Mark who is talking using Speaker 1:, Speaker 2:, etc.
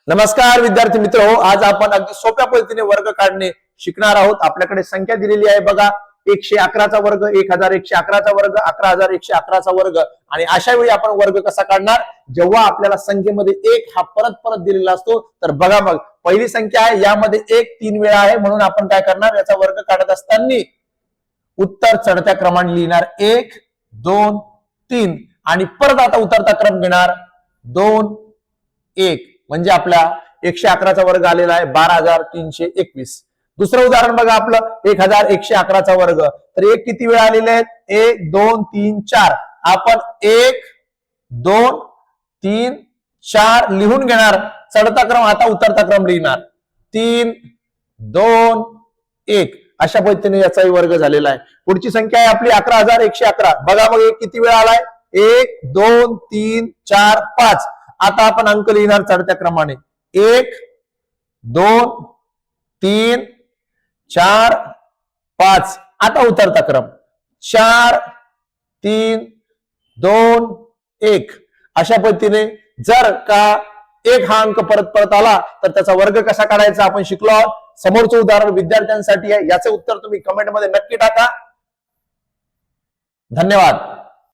Speaker 1: नमस्कार विद्यार्थी मित्र हो, आज आपण अगदी सोप्या पद्धतीने वर्ग काढणे शिकणार आहोत। आपल्याकडे संख्या दिलेली आहे बघा, 111चा वर्ग, 1111चा वर्ग, 11111चा वर्ग। आणि अशा वेळी आपण वर्ग कसा काढणार, जेव्हा आपल्याला संख्येमध्ये एक हा परत परत दिलेला असतो। तर बघा मग पहिली संख्या आहे, यामध्ये एक 3 वेळा आहे, म्हणून आपण काय करणार, याचा वर्ग काढत असताना उत्तर चढत्या क्रमाने लिहिणार 1 2 3 आणि परत आता उतरता क्रम घेणार 2 1, म्हणजे आपला 111चा वर्ग आलेला आहे 12321। दुसरं उदाहरण बघा आपलं 1111चा वर्ग, तर एक किती वेळा आलेले आहेत, 1 2 3 4। आपण 1 2 3 4 लिहून घेणार, चढता क्रम आता उतरता क्रम लिहिणार 3 2 1। अशा पद्धतीने याचाही वर्ग झालेला आहे। पुढची संख्या आहे आपली 11111। बघा मग एक किती वेळा आलाय, 1 2 3 4 5। आता आपण अंक लिहिणार चढत्या क्रमाने 1 2 3 4 5। आता उतरता क्रम 4 3 2 1। अशा पद्धतीने जर का एक हा अंक परत परत आला तर त्याचा वर्ग कसा काढायचा आपण शिकलो आहोत। समोरचं उदाहरण विद्यार्थ्यांसाठी आहे, याचे उत्तर तुम्ही कमेंट मध्ये नक्की टाका। धन्यवाद।